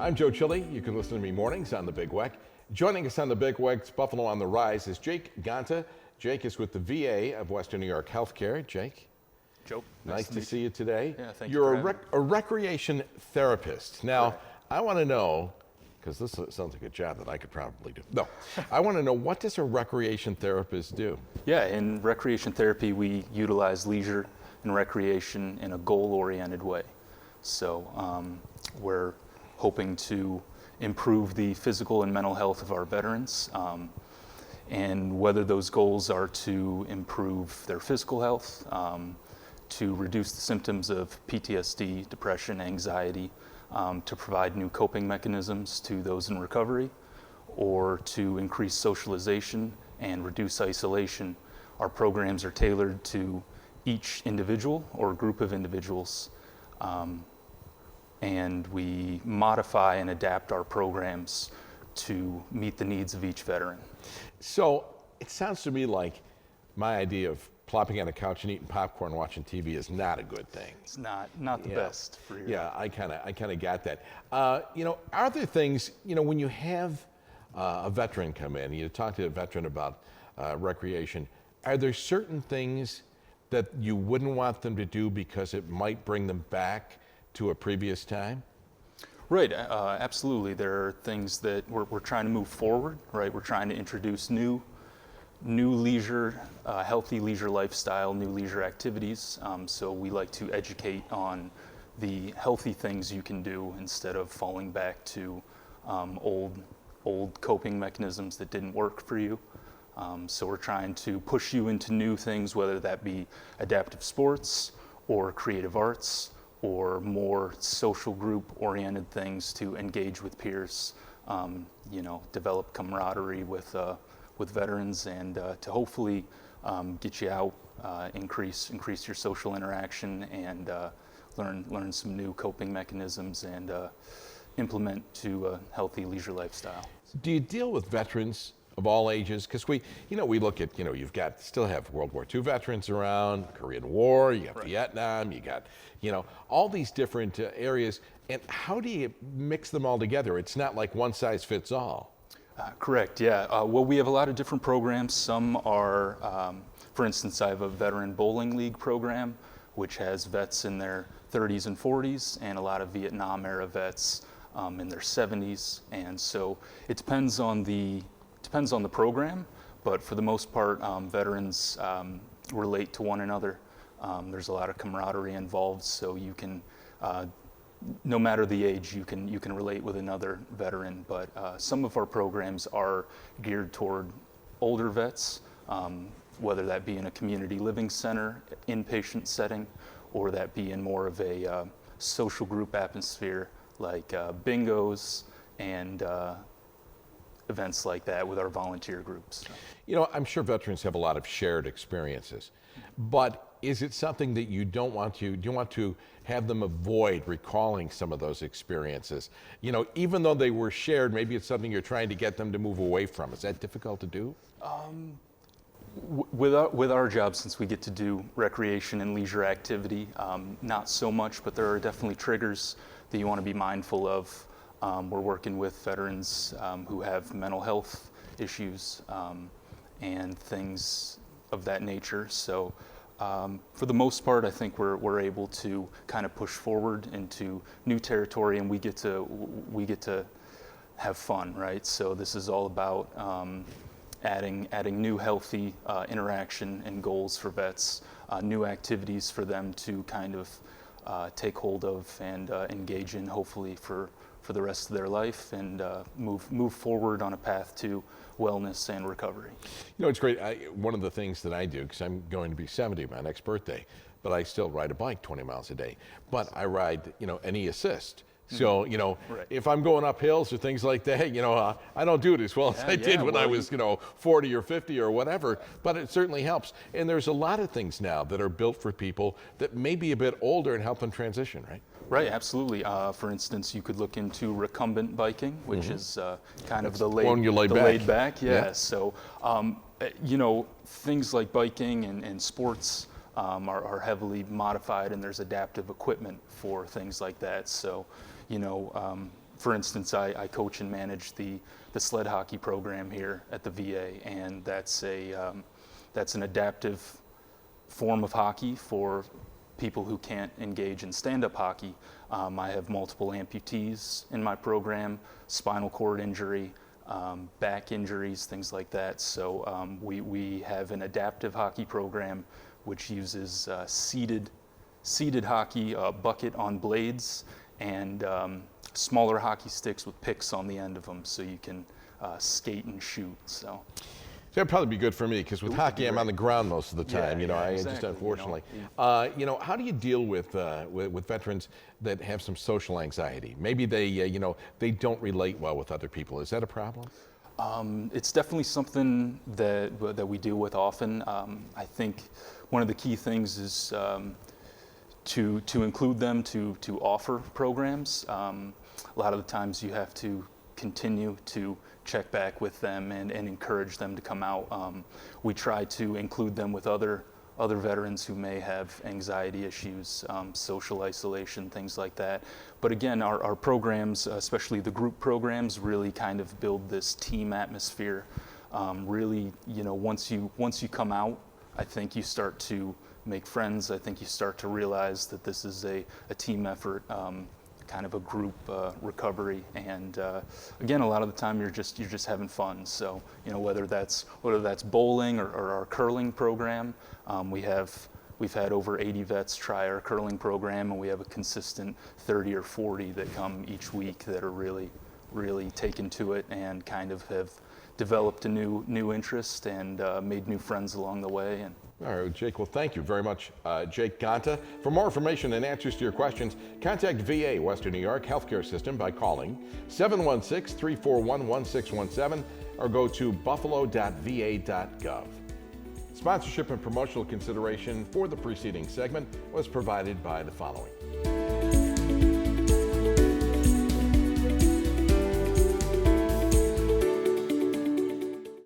I'm Joe Chili. You can listen to me mornings on the Big Weck. Joining us on the Big Weck's Buffalo on the Rise is Jake Gonta. Jake is with the VA of Western New York Healthcare. Jake. Joe, nice to see you today. Yeah, thank you. you. You're a recreation therapist. Now, Correct. I want to know, because this sounds like a job that I could probably do. No, I want to know, what does a recreation therapist do? Yeah, in recreation therapy, we utilize leisure and recreation in a goal-oriented way. So we're hoping to improve the physical and mental health of our veterans, and whether those goals are to improve their physical health, to reduce the symptoms of PTSD, depression, anxiety, to provide new coping mechanisms to those in recovery, or to increase socialization and reduce isolation. Our programs are tailored to each individual or group of individuals, and we modify and adapt our programs to meet the needs of each veteran. So it sounds to me like my idea of plopping on a couch and eating popcorn watching TV is not a good thing. It's not the best for you. Yeah, I kind of got that. Are there things, when you have a veteran come in, you talk to a veteran about recreation, are there certain things that you wouldn't want them to do because it might bring them back to a previous time? Right, absolutely. There are things that we're trying to move forward, right? We're trying to introduce new leisure, healthy leisure lifestyle, new leisure activities. So we like to educate on the healthy things you can do instead of falling back to old coping mechanisms that didn't work for you. So we're trying to push you into new things, whether that be adaptive sports or creative arts or more social group oriented things to engage with peers, develop camaraderie with veterans, and to hopefully get you out, increase your social interaction, and learn some new coping mechanisms, and implement to a healthy leisure lifestyle. Do you deal with veterans of all ages? Because we look at, you've got, still have World War II veterans around, Korean War, you have Right. Vietnam, you got, all these different areas. And how do you mix them all together? It's not like one size fits all. Correct, yeah. Well, we have a lot of different programs. Some are, for instance, I have a veteran bowling league program, which has vets in their 30s and 40s, and a lot of Vietnam era vets in their 70s. And so it depends on the program, but for the most part, veterans relate to one another. There's a lot of camaraderie involved, so you can, no matter the age, you can relate with another veteran. But some of our programs are geared toward older vets, whether that be in a community living center, inpatient setting, or that be in more of a social group atmosphere, like bingos and events like that with our volunteer groups. I'm sure veterans have a lot of shared experiences, but is it something that you do you want to have them avoid recalling some of those experiences? Even though they were shared, maybe it's something you're trying to get them to move away from. Is that difficult to do? With our job, since we get to do recreation and leisure activity, not so much, but there are definitely triggers that you want to be mindful of. We're working with veterans who have mental health issues and things of that nature. So for the most part, I think we're able to kind of push forward into new territory, and we get to have fun, right? So this is all about adding new healthy interaction and goals for vets, new activities for them to kind of take hold of and engage in, hopefully for the rest of their life, and move forward on a path to wellness and recovery. It's great. One of the things that I do, because I'm going to be 70 my next birthday, but I still ride a bike 20 miles a day. But I ride, an e-assist. So, Right. if I'm going up hills or things like that, I don't do it as well as I did when I was, 40 or 50 or whatever, but it certainly helps. And there's a lot of things now that are built for people that may be a bit older and help them transition, right? Right, absolutely. For instance, you could look into recumbent biking, which is kind of the one you lay laid back. Yeah. Yeah. So, things like biking and sports are heavily modified, and there's adaptive equipment for things like that. So, For instance, I coach and manage the sled hockey program here at the VA, and that's an adaptive form of hockey for people who can't engage in stand-up hockey. I have multiple amputees in my program, spinal cord injury, back injuries, things like that. So we have an adaptive hockey program which uses seated hockey, bucket on blades, and smaller hockey sticks with picks on the end of them, so you can skate and shoot. So that'd probably be good for me, because with hockey, I'm on the ground most of the time. I just exactly, unfortunately. How do you deal with veterans that have some social anxiety? Maybe they don't relate well with other people. Is that a problem? It's definitely something that we deal with often. I think one of the key things is to include them, to offer programs. A lot of the times you have to continue to check back with them and encourage them to come out. We try to include them with other veterans who may have anxiety issues, social isolation, things like that. But again, our programs, especially the group programs, really kind of build this team atmosphere. Really, once you come out, I think you start to make friends. I think you start to realize that this is a team effort, kind of a group recovery. And again, a lot of the time you're just having fun. So whether that's bowling or our curling program, we've had over 80 vets try our curling program, and we have a consistent 30 or 40 that come each week that are really taken to it and kind of have developed a new interest and made new friends along the way. And all right, Jake, well, thank you very much, Jake Gonta. For more information and answers to your questions, contact VA Western New York Healthcare System by calling 716-341-1617 or go to buffalo.va.gov. Sponsorship and promotional consideration for the preceding segment was provided by the following.